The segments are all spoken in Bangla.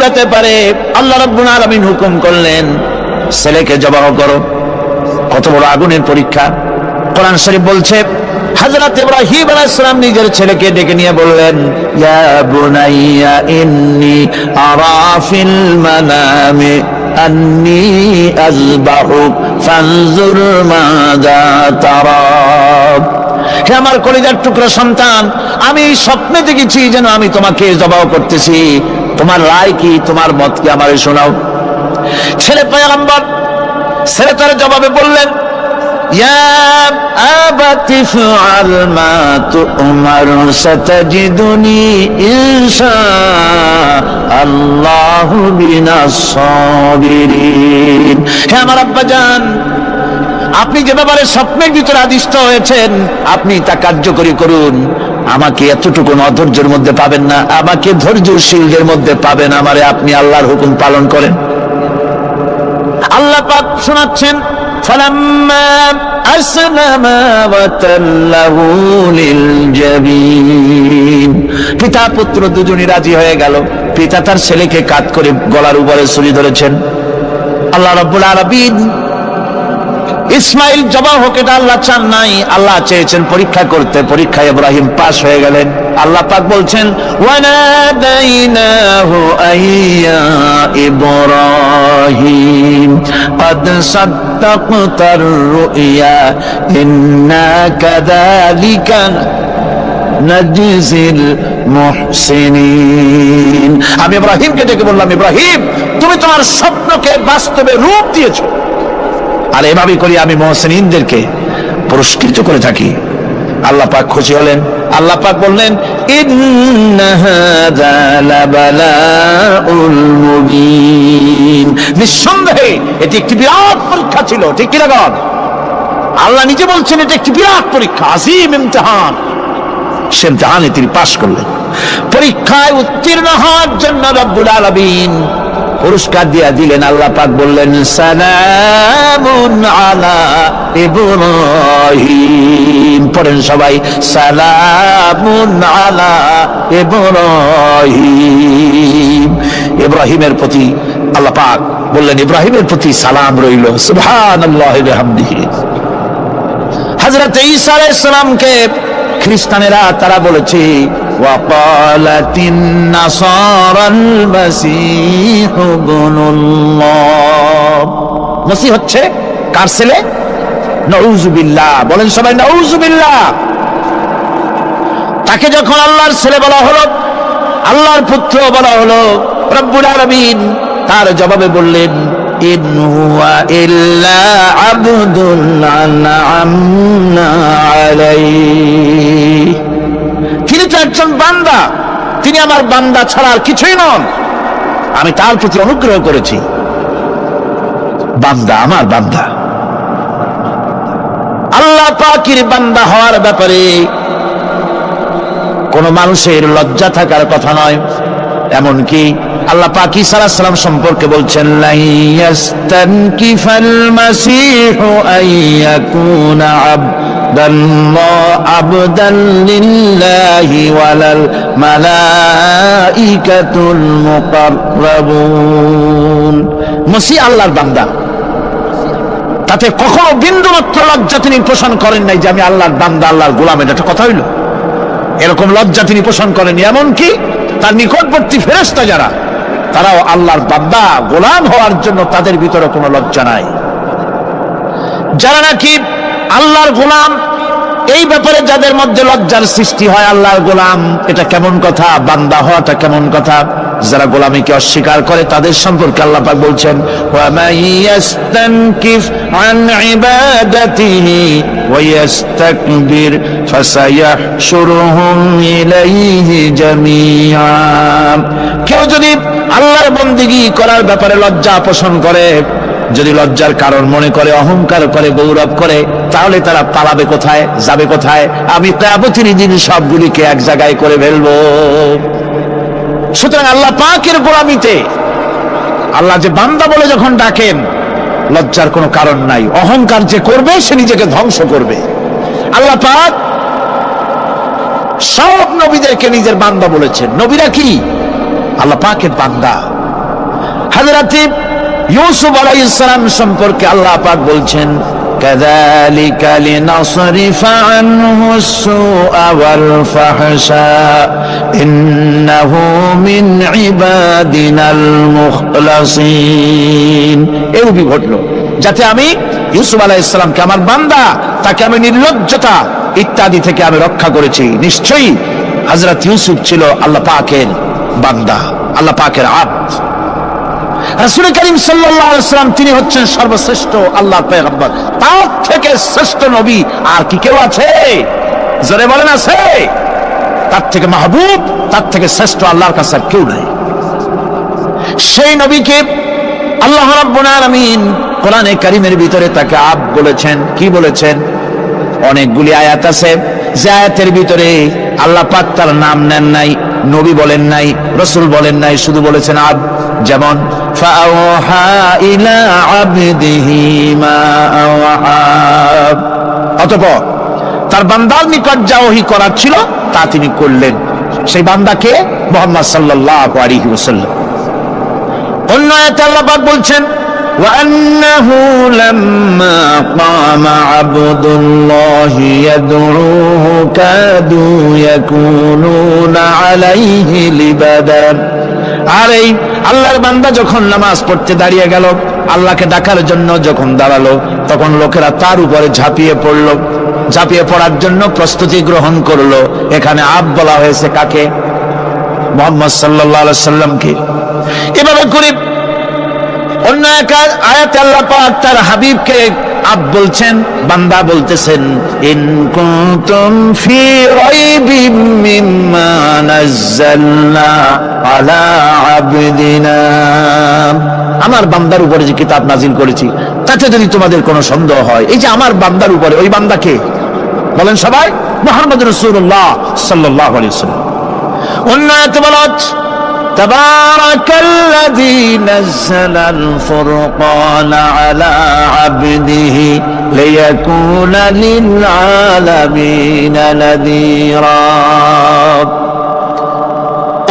যেতে পারে। আল্লাহ রাব্বুল আলামিন হুকুম করলেন, ছেলেকে জবাহ করো। কত বড় আগুনের পরীক্ষা! কোরআন শরীফ বলছে, হযরত ইব্রাহিম আলাইহিস সালাম নিজের ছেলেকে ডেকে নিয়ে বললেন, ইয়া বুনাইয়া ইন্নী আরা ফিল মানামি আন্নী আযবাহুক ফানজুর মাযা তারা। হে আমার কলিজার টুকরা সন্তান, আমি স্বপ্নে দেখেছি যেন আমি তোমাকে জবাহ করতেছি, তোমার রায় কি, তোমার মত কি, আমারে শোনাও। ছেলে পয়গম্বর, ছেলে তার জবাবে বললেন, ইয়া আবাতি ফাআল মা তু'মার সাতাজিদুনি ইনশাআল্লাহু মিনাস সাবিরিন। হে আমার আব্বাজান, আপনি যে ব্যাপারে স্বপ্নের ভিতরে আদিষ্ট হয়েছেন, আপনি তা কার্যকরী করুন। আমাকে এতটুকু অধৈর্যের মধ্যে পাবেন না, আমাকে ধৈর্যশীলদের মধ্যে পাবেন। আমারে আপনি আল্লাহর হুকুম পালন করেন। আল্লাহ পাক শোনাচ্ছেন, ফালাম্মা আসলামা ওয়া তাল্লাহু লিল জাবিন। পিতা পুত্র দুজনই রাজি হয়ে গেল। পিতা তার ছেলেকে কাঁধ করে গলার উপরে ছুরি ধরেছেন। আল্লাহ রাব্বুল আলামিন ইসমাইল জবাহ হোক, এটা আল্লাহ চান নাই, আল্লাহ চেয়েছেন পরীক্ষা করতে। পরীক্ষায় ইব্রাহিম পাস হয়ে গেলেন। আল্লাহ পাক বলছেন, ওয়ানাদাইনাহু আইয়া ইব্রাহিম ক্বাদ সাদ্দাকতার রুইয়া ইন্না কাযালিকা নাজিজিল মুহসিনিন। আমি ইব্রাহিমকে ডেকে বললাম, ইব্রাহিম, তুমি তোমার স্বপ্নকে বাস্তবে রূপ দিয়েছো, আর এভাবে করি আমি মুহসিনদেরকে পুরস্কৃত করে থাকি। আল্লাহ পাক খুশি হলেন। আল্লাহ পাক বললেন, ইন্না হাযা লাবালাউল মুবিন। নিঃসন্দেহে এটি একটি বিরাট পরীক্ষা ছিল, ঠিক কি না? আল্লাহ নিজে বলছেন এটা একটি বিরাট পরীক্ষা, আযীম ইমতিহান। সে ইমতিহানে তিনি পাশ করলেন। পরীক্ষায় উত্তীর্ণ হওয়ার জন্য রব্বুল আলামিন পুরস্কার দিয়ে দিলেন। আল্লাহ পাক বললেন, সালামুন আলা ইব্রাহিম। পড়েন সবাই, সালামুন আলা ইব্রাহিম। ইব্রাহিমের প্রতি আল্লাহ পাক বললেন, ইব্রাহিমের প্রতি সালাম রইল। সুবহানাল্লাহি ওয়া বিহামদিহি। হযরত ঈসা আলাইহিস সালামকে খ্রিস্টানেরা তারা বলেছে, ওয়াকালাতিন নাসারাল মাসীহ ইবনুল্লাহ। মসিহ হচ্ছে কার ছেলে? নাউযুবিল্লাহ। বলেন সবাই নাউযুবিল্লাহ। তাকে যখন আল্লাহর ছেলে বলা হলো, আল্লাহর পুত্র বলা হলো, রব্বুল আলামিন তার জবাবে বললেন, ইন হুয়া ইল্লা আবদুন আনআমনা আলাইহি। তিনি তো একজন বান্দা, তিনি আমার বান্দা ছাড়া আর কিছুই নন। আমি তার প্রতি অনুগ্রহ করেছি। বান্দা, আমার বান্দা। আল্লাহ পাকের বান্দা হওয়ার ব্যাপারে কোন মানুষের লজ্জা থাকার কথা নয়। এমনকি আল্লাহ পাক ঈসা আলাইহিস সালাম সম্পর্কে বলছেন, লা ইয়াস্তানকিফাল মাসীহু আইয়াকুনা আবদান লিল্লাহি ওয়ালাল মালাইকাতুল মুকাররাবুন। মসিহ আল্লাহর বান্দা, তাতে কখনো বিন্দুমাত্র লজ্জা তিনি পোষণ করেন নাই যে আমি আল্লাহর বান্দা, আল্লাহর গোলাম। এটা কথা হইল? এরকম লজ্জা তিনি পোষণ করেননি। এমনকি তার নিকটবর্তী ফেরেশতা যারা, তারাও আল্লাহর বান্দা গোলাম হওয়ার জন্য তাদের ভিতরে কোনো লজ্জা নাই। যারা নাকি আল্লাহর গোলাম, এই ব্যাপারে যাদের মধ্যে লজ্জার সৃষ্টি হয়, আল্লাহর গোলাম এটা কেমন কথা, বান্দা হওয়াটা কেমন কথা, যারা গোলামীকে অস্বীকার করে তাদের সম্পর্কে আল্লাহ পাক বলছেন, ওয়া মাইয়াস্তানকিফ আন ইবাদাতিহি ওয়া ইস্তাকবির ফাসায়াহশুরুহুম ইলাইহি জামিআ। কেউ যদি আল্লাহর বন্দেগী করার ব্যাপারে লজ্জা পোষণ করে, যদি লজ্জার কারণ মনে করে, অহংকার করে, গৌরব করে, তাহলে তারা পালাবে কোথায়, যাবে কোথায়? আমি কিয়ামতের দিন সবগুলিকে এক জায়গায় করে ফেলবো। সুতরাং আল্লাহ পাকের গোলামিতে আল্লাহ যে বান্দা বলে যখন ডাকেন, লজ্জার কোনো কারণ নাই। অহংকার যে করবে সে নিজেকে ধ্বংস করবে। আল্লাহ পাক সব নবীদেরকে নিজের বান্দা বলেছেন। নবীরা কি? আল্লাহ পাকের বান্দা। হযরত ইউসুফ আলাইহিস সালাম সম্পর্কে আল্লাহ পাক বলছেন, কাযালিকা লিনাসরিফা আনহু আস-সুআ ওয়াল ফাহশা ইন্নাহু মিন ইবাদিনাল মুখলাসিন। এরূপই ঘটলো যাতে আমি ইউসুফ আলাইহিস সালামকে, আমার বান্দা, তাকে আমি নির্লজ্জতা ইত্যাদি থেকে আমি রক্ষা করেছি। নিশ্চয়ই হযরত ইউসুফ ছিল আল্লাহ পাকের বান্দা, আল্লাহ পাকের আব্দ। রাসূল করিম সাল্লাল্লাহু আলাইহি ওয়াসাল্লাম তিনি হচ্ছেন সর্বশ্রেষ্ঠ আল্লাহর পয়গম্বর। তার থেকে শ্রেষ্ঠ নবী আর কি কেউ আছে? জোরে বলেন আছে? তার থেকে মাহবুব, তার থেকে শ্রেষ্ঠ আল্লাহর কাছে আর কেউ নাই। সেই নবীকে আল্লাহ রাব্বুল আলামিন কোরআনে কারীমের ভিতরে তাকে আব বলেছেন। কি বলেছেন? অনেকগুলি আয়াত আছে যে আয়াতের ভিতরে আল্লাহ পাক তার নাম নেন নাই, নবী বলেন নাই, রাসূল বলেন নাই, শুধু বলেছেন আব। যেমন ফাআওহা ইলা আবদিহি মা আওহা, অতঃপর তার বান্দার নিকট যা ওহী করার ছিল তা তিনি করলেন। সেই বান্দাকে মুহাম্মদ সাল্লাল্লাহু আলাইহি ওয়াসাল্লাম। অন্য আয়াতে আল্লাহ পাক বলছেন, وأنه لما قام عبد الله يدعوه كادوا يكونون عليه لبدا। আর এই আল্লাহর বান্দা যখন নামাজ পড়তে দাঁড়িয়ে গেল, আল্লাহকে ডাকার জন্য যখন দাঁড়ালো, তখন লোকেরা তার উপরে ঝাঁপিয়ে পড়লো। ঝাঁপিয়ে পড়ার জন্য প্রস্তুতি গ্রহণ করলো। এখানে আব বলা হয়েছে কাকে? মুহাম্মদ সাল্লাল্লাহু আলাইহি সাল্লামকে। এভাবে করে অন্য এক আয়াতে আল্লাহ পাক তার হাবিবকে আব বলছেন, বান্দা বলতেছেন, ইন কুনতুম ফি রাইবিম মিম্মা নাযালনা আলা আবদিনা, আমার বান্দার উপরে যে কিতাব নাজিল করেছি তাতে যদি তোমাদের কোনো সন্দেহ হয়। এই যে আমার বান্দার উপরে, ওই বান্দাকে বলেন সবাই? মুহাম্মদ রাসূলুল্লাহ সাল্লাল্লাহু আলাইহি ওয়াসাল্লাম। অন্য আয়াতে বলা হচ্ছে, تبارك الذي نزل الفرقان على عبده ليكون للعالمين نذيرا।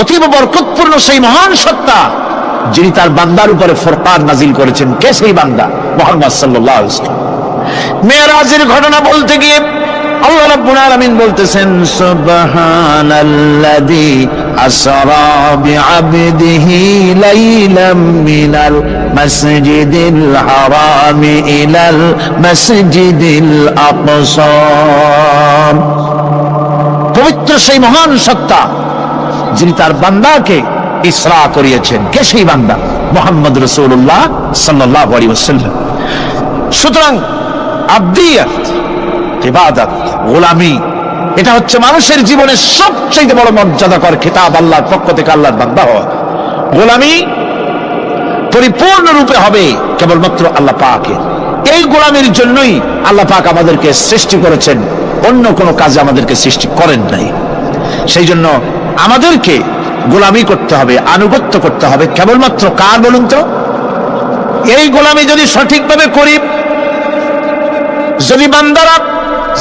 অতীব বরকতপূর্ণ সেই মহান সত্তা যিনি তার বান্দার উপরে ফুরকান নাজিল করেছেন। কে সেই বান্দা? মুহাম্মদ সাল্লাল্লাহু আলাইহি ওয়াসাল্লাম। মেরাজের ঘটনা বলতে গিয়ে আল্লাহ রাব্বুল আলামিন বলতেছেন, সুবহানাল্লাযী আসরা বিআবদিহি লাইলাম মিনাল মাসজিদিল হারামি ইলাল মাসজিদিল আকসা। পবিত্র সেই মহান সত্তা যিনি তার বান্দাকে ইসরা করিয়েছেন। কে সেই বান্দা? মুহাম্মদ রাসূলুল্লাহ সাল্লাল্লাহু আলাইহি ওয়াসাল্লাম। সুতরাং আবদিয়াত, ইবাদত, গোলামি, এটা হচ্ছে মানুষের জীবনের সবচেয়ে বড় মর্যাদাকর খেতাব আল্লাহর পক্ষ থেকে আল্লাহর বান্দা হওয়া। গোলামি পরিপূর্ণ রূপে হবে কেবলমাত্র আল্লাহ পাকের। এই গোলামির জন্যই আল্লাহ পাক আমাদেরকে সৃষ্টি করেছেন, অন্য কোনো কাজে আমাদেরকে সৃষ্টি করেন নাই। সেই জন্য আমাদেরকে গোলামি করতে হবে, আনুগত্য করতে হবে কেবলমাত্র কার বলুন তো? এই গোলামি যদি সঠিকভাবে করি, যদি বান্দারা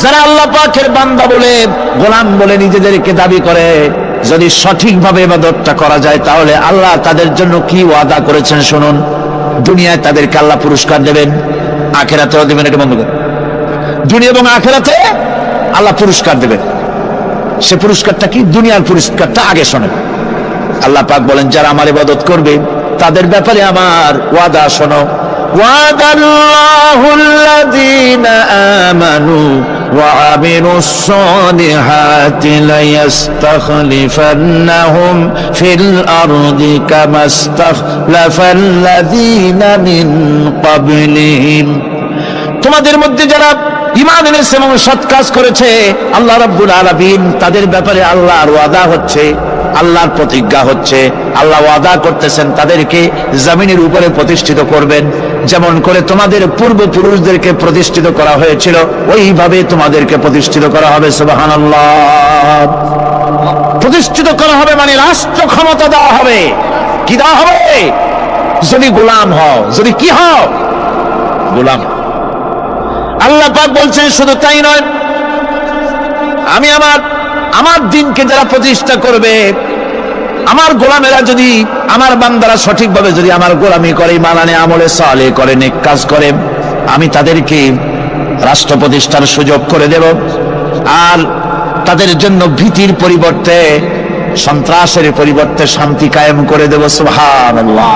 যারা আল্লাহ পাকের বান্দা বলে, গোলাম বলে নিজেদেরকে দাবি করে, যদি সঠিকভাবে ইবাদতটা করা যায়, তাহলে আল্লাহ তাদের জন্য কি ওয়াদা করেছেন শুনুন। দুনিয়ায় তাদেরকে আল্লাহ পুরস্কার দেবেন, আখিরাতেও দেবেন। এটা বন্ধ করে, দুনিয়া এবং আখিরাতে আল্লাহ পুরস্কার দেবেন। সে পুরস্কারটা কি? দুনিয়ার পুরস্কারটা আগে শোনেন। আল্লাহ পাক বলেন, যারা আমার ইবাদত করবে তাদের ব্যাপারে আমার ওয়াদা শোনো। ওয়াদাল্লাহু আল্লাযীনা আমানু ওয়া আমিলুস সালিহাতি লায়াস্তাখলিফান্নাহুম ফিল আরদি কামা ইসতাখলাফাল্লাযীনা মিন ক্বাবলিহিম। তোমাদের মধ্যে যারা ঈমান এনেছে এবং সৎ কাজ করেছে, আল্লাহ রাব্বুল আলামিন তাদের ব্যাপারে আল্লাহর ওয়াদা হচ্ছে, আল্লাহর প্রতিজ্ঞা হচ্ছে, আল্লাহ ওয়াদা করতেছেন তাদেরকে জমিনের উপরে প্রতিষ্ঠিত করবেন। যেমন করে তোমাদের পূর্বপুরুষদেরকে প্রতিষ্ঠিত করা হয়েছিল, ওইভাবে তোমাদেরকে প্রতিষ্ঠিত করা হবে। সুবহানাল্লাহ। প্রতিষ্ঠিত করা হবে মানে রাষ্ট্র ক্ষমতা দেওয়া হবে। কি দেওয়া হবে? যদি গোলাম হও, যদি কি হও? গোলাম। আল্লাহ পাক বলছেন শুধু তাই নয়, আমি আমার দিনকে যারা প্রতিষ্ঠা করবে, আমার গোলামেরা যদি, আমার বান্দারা সঠিকভাবে যদি আমার গোলামি করে, মানানে আমলে সালেহ করে, নেক কাজ করে, আমি তাদেরকে রাষ্ট্র প্রতিষ্ঠার সুযোগ করে দেব। আর তাদের জন্য ভীতির পরিবর্তে, সন্ত্রাসের পরিবর্তে শান্তি কায়েম করে দেব। সুবহানাল্লাহ।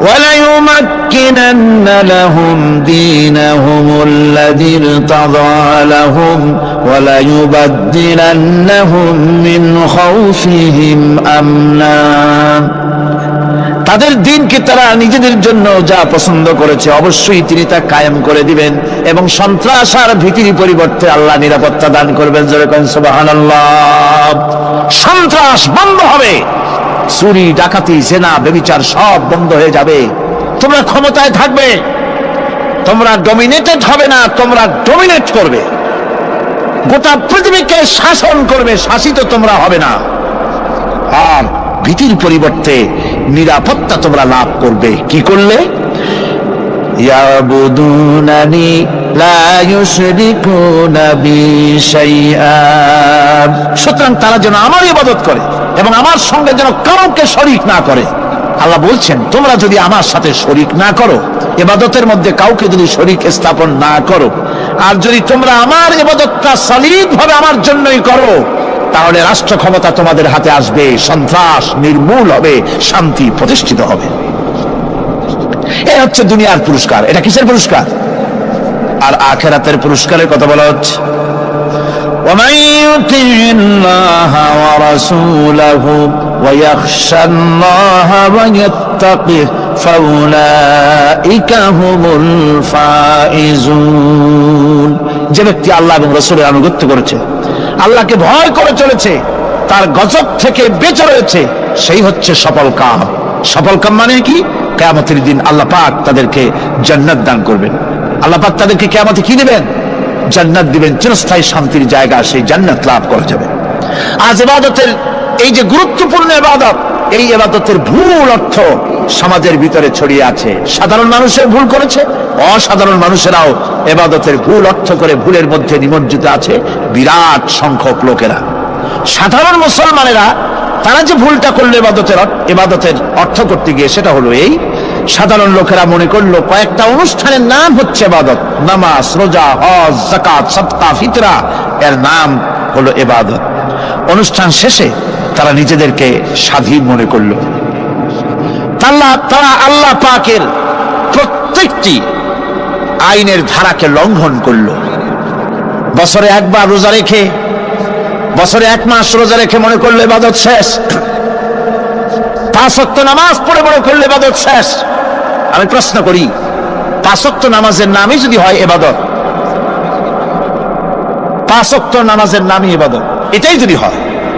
وَلَيُمَكِّنَنَّ لَهُمْ دِينَهُمُ الَّذِي ارْتَضَىٰ لَهُمْ وَلَيُبَدِّلَنَّهُم مِّنْ خَوْفِهِمْ أَمْنًا। তাদের দিনকে তারা নিজেদের জন্য যা পছন্দ করেছে অবশ্যই তিনি তা কায়েম করে দিবেন, এবং সন্ত্রাস আর ভীতির পরিবর্তে আল্লাহ নিরাপত্তা দান করবেন। জোরে কোন সুবহানাল্লাহ। সন্ত্রাস বন্ধ হবে, চুরি, ডাকাতি, জেনা, ব্যভিচার সব বন্ধ হয়ে যাবে। তোমরা ক্ষমতায় থাকবে, তোমরা ডমিনেটেড হবে না, তোমরা ডমিনেট করবে। গোটা পৃথিবীকে শাসন করবে, শাসিত তোমরা হবে না। আর ভীতির পরিবর্তে নিরাপত্তা তোমরা লাভ করবে। কি করলে? ইয়াবুদুনানি লা ইউশরিকুনা বি শাইআ। সুতরাং তারা যেন আমার ইবাদত করে এবং আমার সঙ্গে যেন কাউকে শরীক না করে। আল্লাহ বলছেন, তোমরা যদি আমার সাথে শরীক না করো, ইবাদতের মধ্যে কাউকে যদি শরীক স্থাপন না করো, আর যদি তোমরা আমার ইবাদতটা সলিড ভাবে আমার জন্যই করো, তাহলে রাষ্ট্র ক্ষমতা তোমাদের হাতে আসবে, সন্ত্রাস নির্মূল হবে, শান্তি প্রতিষ্ঠিত হবে। এই হচ্ছে দুনিয়ার পুরস্কার। এটা কিসের পুরস্কার? আর আখিরাতের পুরস্কারের কথা বলা হচ্ছে, وَمَن يُطِعِ اللَّهَ وَرَسُولَهُ وَيَخْشَ اللَّهَ وَيَتَّقِهِ فَأُولَئِكَ هُمُ الْفَائِزُونَ। যে ব্যক্তি আল্লাহ এবং রাসূলের আনুগত্য করেছে, আল্লাহকে ভয় করে চলেছে, তার গজব থেকে বেঁচে রয়েছে, সেই হচ্ছে সফল কাম। সফল কাম মানে কি? কিয়ামতের দিন আল্লাহ পাক তাদেরকে জান্নাত দান করবেন। আল্লাহ পাক তাদেরকে কিয়ামতে কি দিবেন? জান্নাত দিবেন, চিরস্থায়ী শান্তির জায়গা, সেই জান্নাত লাভ করা যাবে। আজ ইবাদতের এই যে গুরুত্বপূর্ণ ইবাদত, এই ইবাদতের ভুল অর্থ সমাজের ভিতরে ছড়িয়ে আছে। সাধারণ মানুষের ভুল করেছে, অসাধারণ মানুষেরাও ইবাদতের ভুল অর্থ করে ভুলের মধ্যে নিমজ্জিত আছে বিরাট সংখ্যক লোকেরা। সাধারণ মুসলমানেরা তারা যে ভুলটা করলো ইবাদতের অর্থ করতে গিয়ে, সেটা হলো এই, সাধারণ লোকেরা মনে করলো কয়েকটা অনুষ্ঠানের নাম হচ্ছে ইবাদত, নামাজ, রোজা, হজ, যাকাত, সাদকা, ফিতরা, এর নাম হলো ইবাদত। অনুষ্ঠান শেষে তারা নিজেদেরকে স্বাধীন মনে করলো। তারা আল্লাহ পাকের প্রত্যেকটি আইনের ধারাকে লঙ্ঘন করলো। বছরে একবার রোজা রেখে, বছরে 1 মাস রোজা রেখে মনে করলো ইবাদত শেষ। 5 ওয়াক্ত নামাজ পড়ে মনে করলো ইবাদত শেষ। আমি প্রশ্ন করি, 5 ওয়াক্ত নামাজের নামই যদি হয় ইবাদত, 5 ওয়াক্ত নামাজের নামই ইবাদত, এটাই যদি হয়,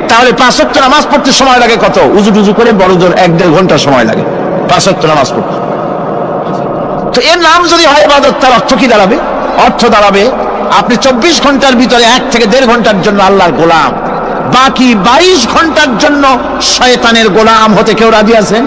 তাহলে 5 ওয়াক্ত নামাজ পড়তে সময় লাগে কত? উজু টুজু করে বড় জোর 1-1.5 ঘন্টা সময় লাগে 5 ওয়াক্ত নামাজ পড়তে। তো এর নাম যদি হয় ইবাদত, তার অর্থ কি দাঁড়াবে? অর্থ দাঁড়াবে আপনি 24 ঘন্টার ভিতরে 1 থেকে 1.5 ঘন্টার জন্য আল্লাহর গোলাম, বাকি 22 ঘন্টার জন্য শয়তানের গোলাম হতে কেউ রাজি আছেন?